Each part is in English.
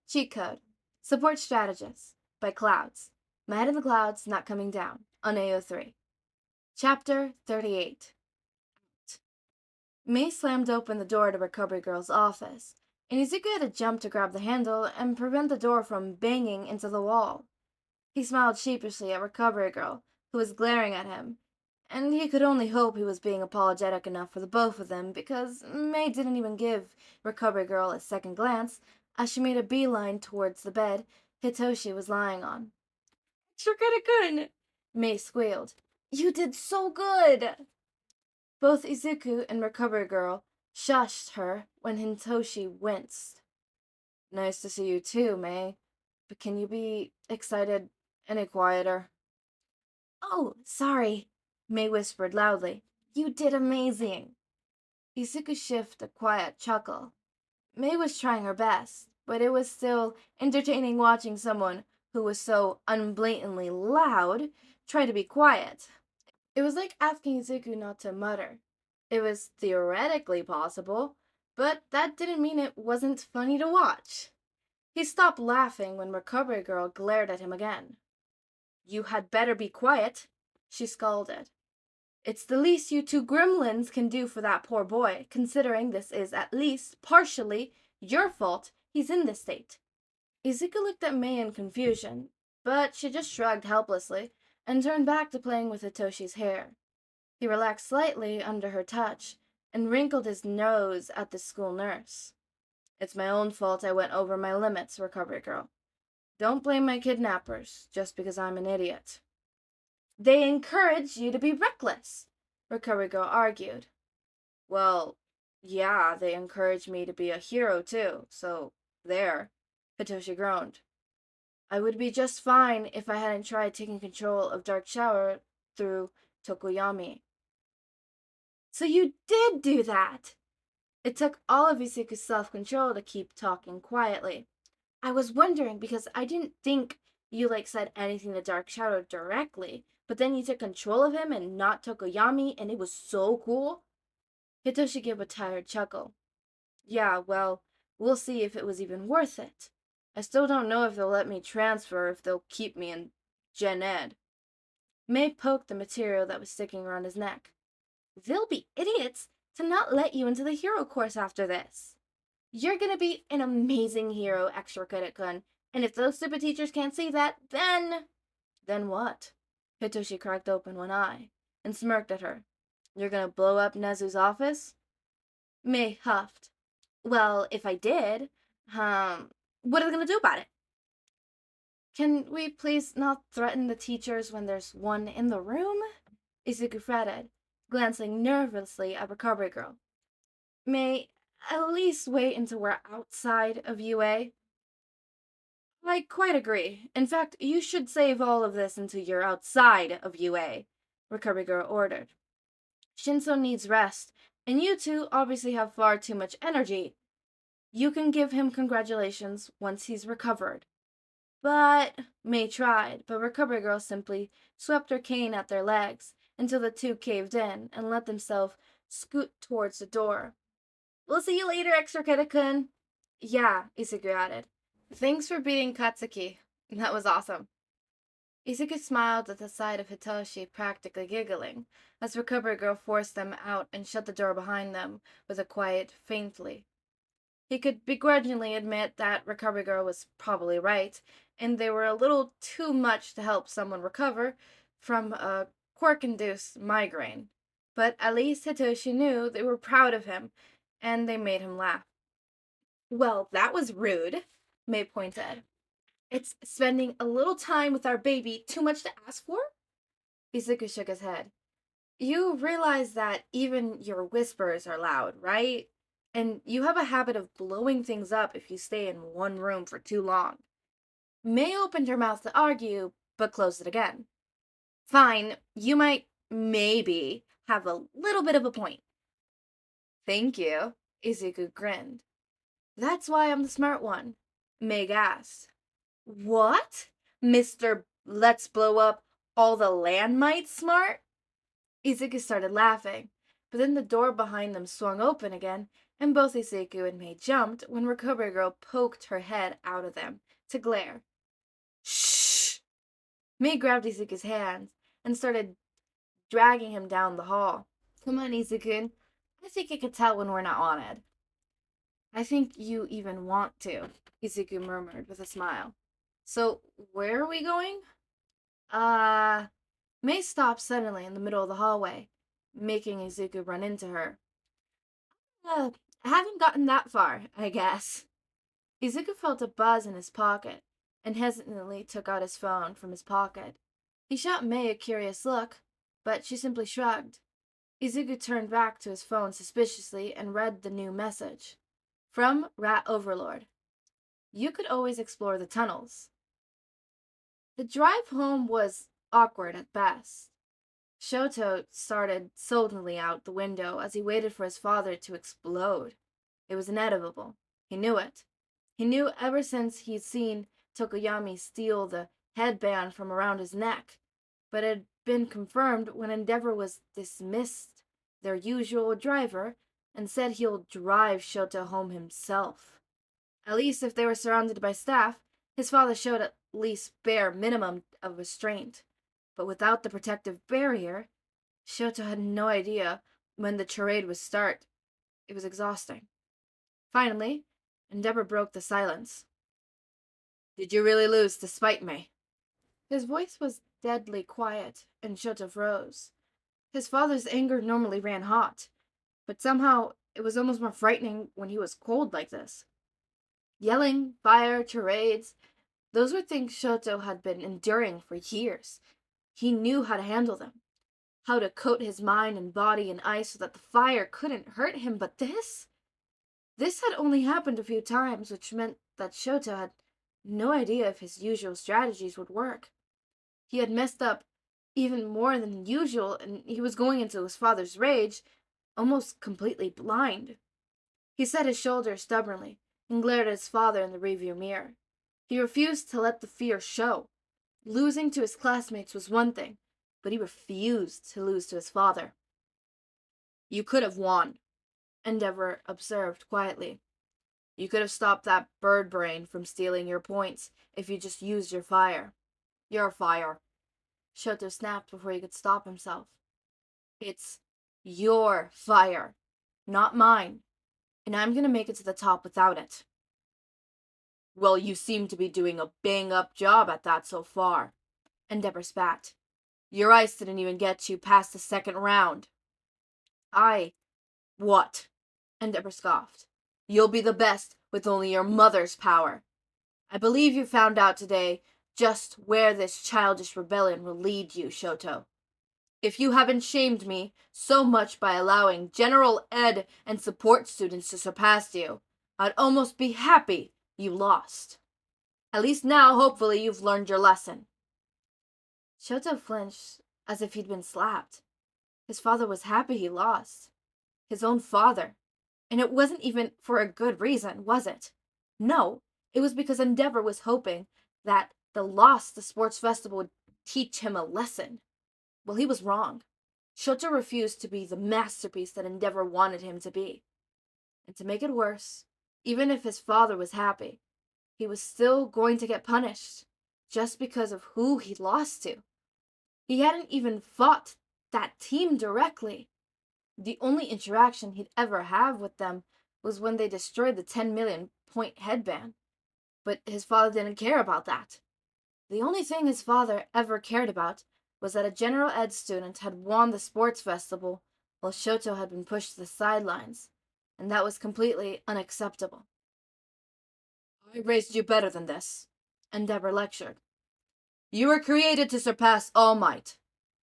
Cheat Code. Support Strategist by Clouds. My Head in the Clouds Not Coming Down on AO3. Chapter 38. May slammed open the door to Recovery Girl's office, and Izuku had to jump to grab the handle and prevent the door from banging into the wall. He smiled sheepishly at Recovery Girl, who was glaring at him, and he could only hope he was being apologetic enough for the both of them, because May didn't even give Recovery Girl a second glance as she made a beeline towards the bed Hitoshi was lying on. "Shurikata-kun!" May squealed. "You did so good!" Both Izuku and Recovery Girl shushed her when Hitoshi winced. "Nice to see you too, May. But can you be excited any quieter?" "Oh, sorry," May whispered loudly. "You did amazing." Izuku shiffed a quiet chuckle. May was trying her best, but it was still entertaining watching someone who was so unblatantly loud try to be quiet. It was like asking Izuku not to mutter. It was theoretically possible, but that didn't mean it wasn't funny to watch. He stopped laughing when Recovery Girl glared at him again. "You had better be quiet," she scolded. "It's the least you two gremlins can do for that poor boy, considering this is at least partially your fault he's in this state." Izuku looked at May in confusion, but she just shrugged helplessly and turned back to playing with Hitoshi's hair. He relaxed slightly under her touch and wrinkled his nose at the school nurse. "It's my own fault I went over my limits, Recovery Girl. Don't blame my kidnappers just because I'm an idiot." "They encouraged you to be reckless," Recovery Girl argued. "Well, yeah, they encouraged me to be a hero too, so there," Hitoshi groaned. "I would be just fine if I hadn't tried taking control of Dark Shower through Tokoyami." "So you did do that!" It took all of Izuku's self-control to keep talking quietly. "I was wondering because I didn't think you said anything to Dark Shadow directly, but then you took control of him and not Tokoyami, and it was so cool." Hitoshi gave a tired chuckle. "Yeah, well, we'll see if it was even worth it. I still don't know if they'll let me transfer or if they'll keep me in Gen Ed." May poked the material that was sticking around his neck. "They'll be idiots to not let you into the hero course after this. You're gonna be an amazing hero, Extra-Kun, and if those stupid teachers can't see that, then..." "Then what?" Hitoshi cracked open one eye and smirked at her. "You're gonna blow up Nezu's office?" May huffed. "Well, if I did, what are they gonna do about it?" "Can we please not threaten the teachers when there's one in the room?" Izuku fretted, glancing nervously at Recovery Girl. "May at least wait until we're outside of UA." "I quite agree. In fact, you should save all of this until you're outside of UA," Recovery Girl ordered. "Shinso needs rest, and you two obviously have far too much energy. You can give him congratulations once he's recovered." "But..." May tried, but Recovery Girl simply swept her cane at their legs until the two caved in and let themselves scoot towards the door. "We'll see you later, Extra-Kun." "Yeah," Izuku added. "Thanks for beating Katsuki. That was awesome." Izuku smiled at the sight of Hitoshi practically giggling as Recovery Girl forced them out and shut the door behind them with a quiet faintly. He could begrudgingly admit that Recovery Girl was probably right, and they were a little too much to help someone recover from a quirk-induced migraine. But at least Hitoshi knew they were proud of him, and they made him laugh. "Well, that was rude," May pointed. "It's spending a little time with our baby too much to ask for?" Izuku shook his head. "You realize that even your whispers are loud, right? And you have a habit of blowing things up if you stay in one room for too long." May opened her mouth to argue, but closed it again. "Fine, you might, maybe, have a little bit of a point." "Thank you," Izuku grinned. "That's why I'm the smart one," May gasped. "What? Mr. Let's Blow Up All the Landmites smart?" Izuku started laughing, but then the door behind them swung open again, and both Izuku and Mei jumped when Recovery Girl poked her head out of them to glare. Shh! Mei grabbed Izuku's hands and started dragging him down the hall. Come on, Izuku. I think I could tell when we're not wanted. I think you even want to, Izuku murmured with a smile. So, where are we going? Mei stopped suddenly in the middle of the hallway, making Izuku run into her. I haven't gotten that far, I guess. Izuku felt a buzz in his pocket and hesitantly took out his phone from his pocket. He shot Mei a curious look, but she simply shrugged. Izuku turned back to his phone suspiciously and read the new message. From Rat Overlord. You could always explore the tunnels. The drive home was awkward at best. Shoto started sullenly out the window as he waited for his father to explode. It was inevitable. He knew it. He knew ever since he'd seen Tokoyami steal the headband from around his neck, but it had been confirmed when Endeavor was dismissed their usual driver and said he'll drive Shoto home himself. At least if they were surrounded by staff, his father showed at least bare minimum of restraint. But without the protective barrier, Shoto had no idea when the charade would start. It was exhausting. Finally, Endeavor broke the silence. Did you really lose to spite me? His voice was deadly quiet, and Shoto froze. His father's anger normally ran hot, but somehow it was almost more frightening when he was cold like this. Yelling, fire, charades, those were things Shoto had been enduring for years. He knew how to handle them, how to coat his mind and body in ice so that the fire couldn't hurt him, but this? This had only happened a few times, which meant that Shoto had no idea if his usual strategies would work. He had messed up even more than usual, and he was going into his father's rage almost completely blind. He set his shoulders stubbornly and glared at his father in the rearview mirror. He refused to let the fear show. Losing to his classmates was one thing, but he refused to lose to his father. You could have won, Endeavor observed quietly. You could have stopped that bird brain from stealing your points if you just used your fire. Your fire. Shoto snapped before he could stop himself. It's your fire, not mine, and I'm gonna make it to the top without it. Well, you seem to be doing a bang-up job at that so far, Endeavor spat. Your ice didn't even get you past the second round. What? Endeavor scoffed. You'll be the best with only your mother's power. I believe you found out today just where this childish rebellion will lead you, Shoto. If you haven't shamed me so much by allowing general ed and support students to surpass you, I'd almost be happy you lost. At least now, hopefully, you've learned your lesson. Shoto flinched as if he'd been slapped. His father was happy he lost. His own father. And it wasn't even for a good reason, was it? No, it was because Endeavor was hoping that the loss the sports festival would teach him a lesson. Well, he was wrong. Shoto refused to be the masterpiece that Endeavor wanted him to be. And to make it worse, even if his father was happy, he was still going to get punished, just because of who he lost to. He hadn't even fought that team directly. The only interaction he'd ever have with them was when they destroyed the 10 million point headband. But his father didn't care about that. The only thing his father ever cared about was that a general ed student had won the sports festival while Shoto had been pushed to the sidelines, and that was completely unacceptable. I raised you better than this, Endeavor lectured. You were created to surpass All Might,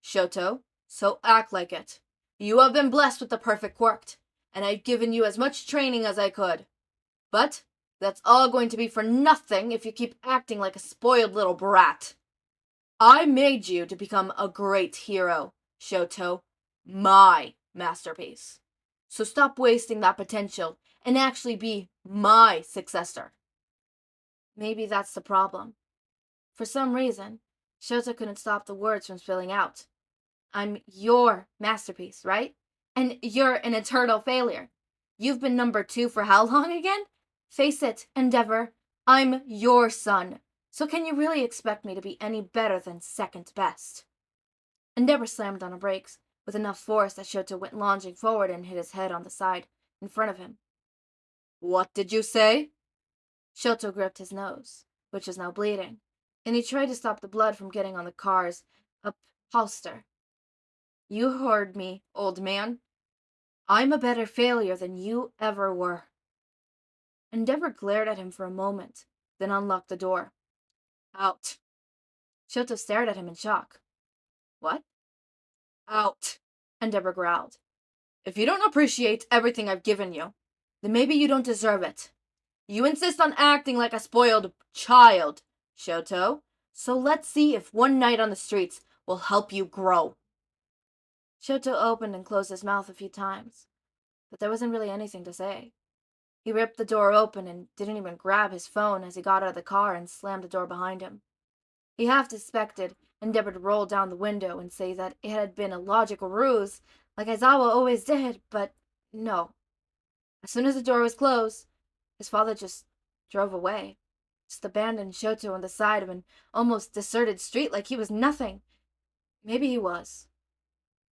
Shoto, so act like it. You have been blessed with the perfect quirk, and I've given you as much training as I could. But that's all going to be for nothing if you keep acting like a spoiled little brat. I made you to become a great hero, Shoto. My masterpiece. So stop wasting that potential and actually be my successor. Maybe that's the problem. For some reason, Shoto couldn't stop the words from spilling out. I'm your masterpiece, right? And you're an eternal failure. You've been number 2 for how long again? Face it, Endeavor, I'm your son. So can you really expect me to be any better than second best? Endeavor slammed on the brakes with enough force that Shoto went lunging forward and hit his head on the side in front of him. What did you say? Shoto gripped his nose, which was now bleeding, and he tried to stop the blood from getting on the car's upholster. You heard me, old man. I'm a better failure than you ever were. Endeavor glared at him for a moment, then unlocked the door. Out. Shoto stared at him in shock. What? Out, Endeavor growled. If you don't appreciate everything I've given you, then maybe you don't deserve it. You insist on acting like a spoiled child, Shoto, so let's see if one night on the streets will help you grow. Shoto opened and closed his mouth a few times, but there wasn't really anything to say. He ripped the door open and didn't even grab his phone as he got out of the car and slammed the door behind him. He half suspected Endeavor to roll down the window and say that it had been a logical ruse, like Aizawa always did, but no. As soon as the door was closed, his father just drove away. Just abandoned Shoto on the side of an almost deserted street like he was nothing. Maybe he was.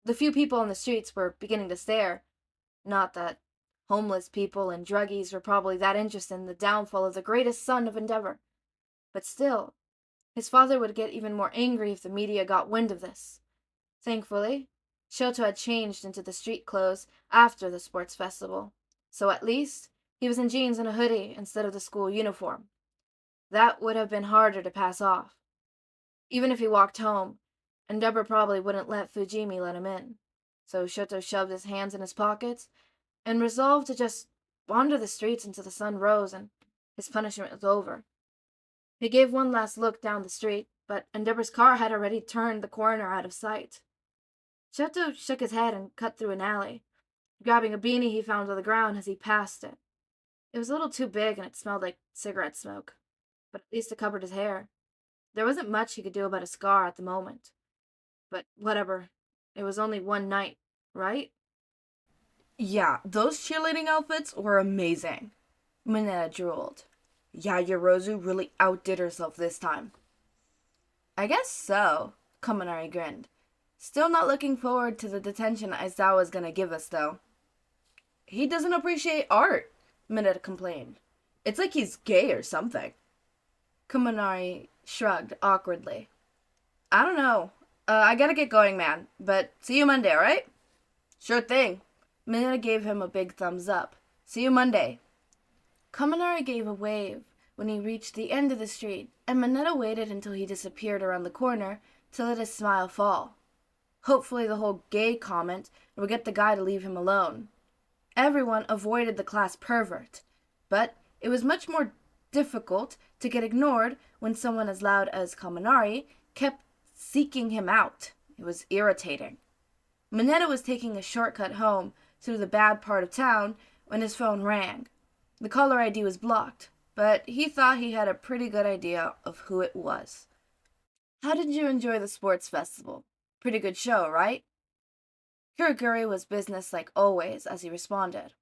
The few people on the streets were beginning to stare. Not that homeless people and druggies were probably that interested in the downfall of the greatest son of Endeavor. But still, his father would get even more angry if the media got wind of this. Thankfully, Shoto had changed into the street clothes after the sports festival, so at least he was in jeans and a hoodie instead of the school uniform. That would have been harder to pass off. Even if he walked home, Endeavor probably wouldn't let Fujimi let him in, so Shoto shoved his hands in his pockets and resolved to just wander the streets until the sun rose and his punishment was over. He gave one last look down the street, but Endeavor's car had already turned the corner out of sight. Shoto shook his head and cut through an alley, grabbing a beanie he found on the ground as he passed it. It was a little too big and it smelled like cigarette smoke, but at least it covered his hair. There wasn't much he could do about a scar at the moment. But whatever, it was only one night, right? Yeah, those cheerleading outfits were amazing. Mineta drooled. Yeah, Yorozu really outdid herself this time. I guess so, Kaminari grinned. Still not looking forward to the detention Aizawa's gonna give us, though. He doesn't appreciate art, Mineta complained. It's like he's gay or something. Kaminari shrugged awkwardly. I don't know. I gotta get going, man. But see you Monday, alright? Sure thing. Mineta gave him a big thumbs up. See you Monday. Kaminari gave a wave when he reached the end of the street, and Mineta waited until he disappeared around the corner to let his smile fall. Hopefully the whole gay comment would get the guy to leave him alone. Everyone avoided the class pervert, but it was much more difficult to get ignored when someone as loud as Kaminari kept seeking him out. It was irritating. Mineta was taking a shortcut home through the bad part of town when his phone rang. The caller ID was blocked, but he thought he had a pretty good idea of who it was. How did you enjoy the sports festival? Pretty good show, right? Kuroguri was business like always as he responded.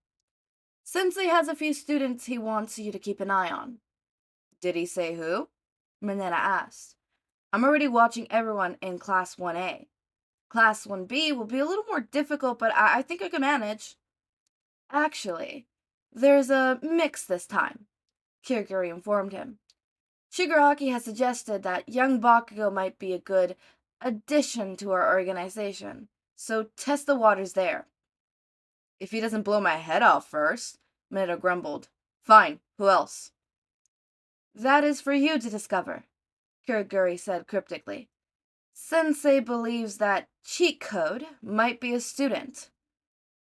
Sensei has a few students he wants you to keep an eye on. Did he say who? Mineta asked. I'm already watching everyone in Class 1A. Class 1B will be a little more difficult, but I think I can manage. Actually, there's a mix this time, Kuroguri informed him. Shigaraki has suggested that young Bakugo might be a good addition to our organization, so test the waters there. If he doesn't blow my head off first, Mineta grumbled. Fine, who else? That is for you to discover, Kuroguri said cryptically. Sensei believes that cheat code might be a student.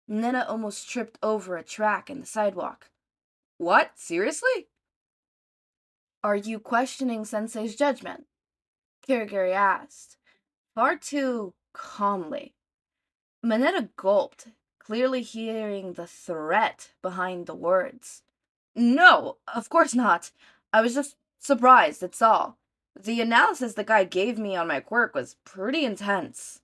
Mineta almost tripped over a track in the sidewalk. What? Seriously? Are you questioning Sensei's judgment? Kuroguri asked, far too calmly. Mineta gulped, clearly hearing the threat behind the words. No, of course not. I was just surprised, that's all. The analysis the guy gave me on my quirk was pretty intense.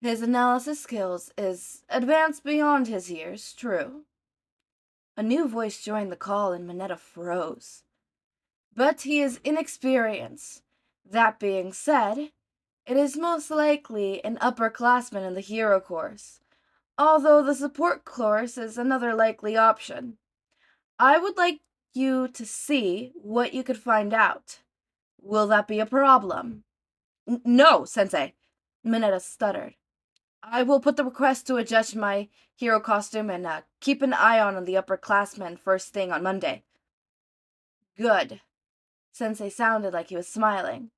His analysis skills is advanced beyond his years, true, A new voice joined the call and Mineta froze. But he is inexperienced. That being said, it is most likely an upperclassman in the hero course, although the support course is another likely option. I would like you to see what you could find out. Will that be a problem? No, Sensei. Mineta stuttered. I will put the request to adjust my hero costume and keep an eye on the upperclassmen first thing on Monday. Good. Sensei sounded like he was smiling.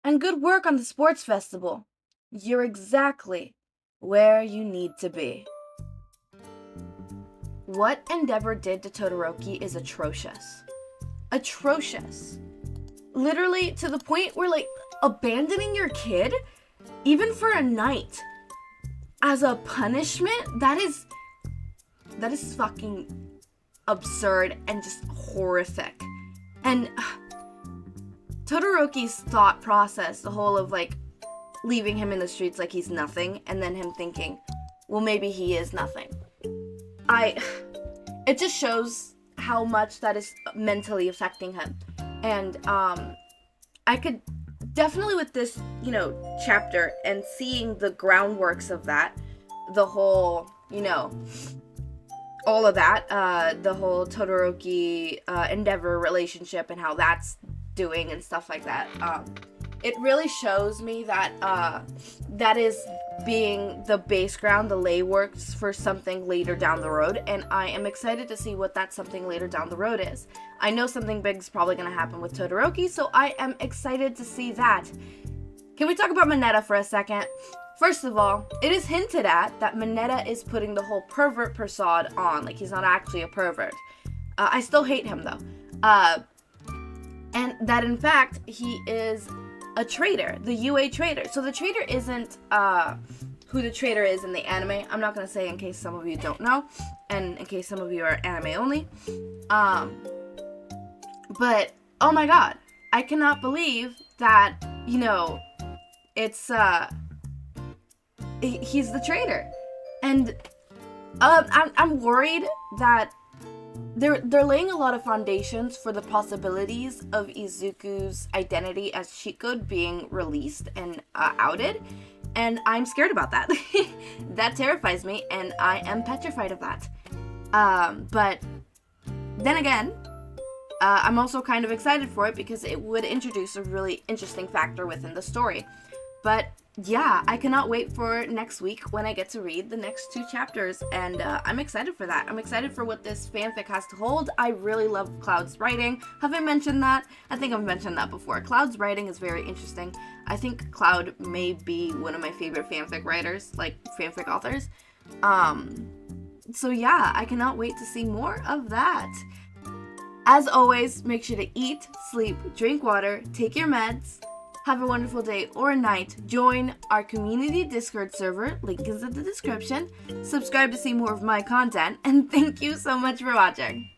And good work on the sports festival. You're exactly where you need to be. What Endeavor did to Todoroki is atrocious. Atrocious. Literally to the point where, like, abandoning your kid, even for a night, as a punishment, that is fucking absurd and just horrific. And Todoroki's thought process, the whole of, like, leaving him in the streets like he's nothing, and then him thinking, well, maybe he is nothing. It just shows how much that is mentally affecting him. And, I could definitely with this, chapter and seeing the groundworks of that, the whole, all of that, the whole Todoroki, Endeavor relationship and how that's doing and stuff like that, it really shows me that, that is being the base ground, the lay works for something later down the road, and I am excited to see what that something later down the road is. I know something big's probably going to happen with Todoroki, so I am excited to see that. Can we talk about Mineta for a second? First of all, it is hinted at that Mineta is putting the whole pervert persona on, like he's not actually a pervert. I still hate him though. And that in fact, he is a traitor, the UA traitor. So the traitor isn't who the traitor is in the anime. I'm not going to say in case some of you don't know, and in case some of you are anime only. But, oh my god, I cannot believe that, it's, he's the traitor. And I'm worried that they're laying a lot of foundations for the possibilities of Izuku's identity as cheat code being released and outed, and I'm scared about that. That terrifies me, and I am petrified of that. But then again, I'm also kind of excited for it because it would introduce a really interesting factor within the story. But yeah, I cannot wait for next week when I get to read the next 2 chapters, and I'm excited for that. I'm excited for what this fanfic has to hold. I really love Cloud's writing. Have I mentioned that? I think I've mentioned that before. Cloud's writing is very interesting. I think Cloud may be one of my favorite fanfic writers, like fanfic authors. So yeah, I cannot wait to see more of that. As always, make sure to eat, sleep, drink water, take your meds. Have a wonderful day or night. Join our community Discord server, link is in the description. Subscribe to see more of my content, and thank you so much for watching.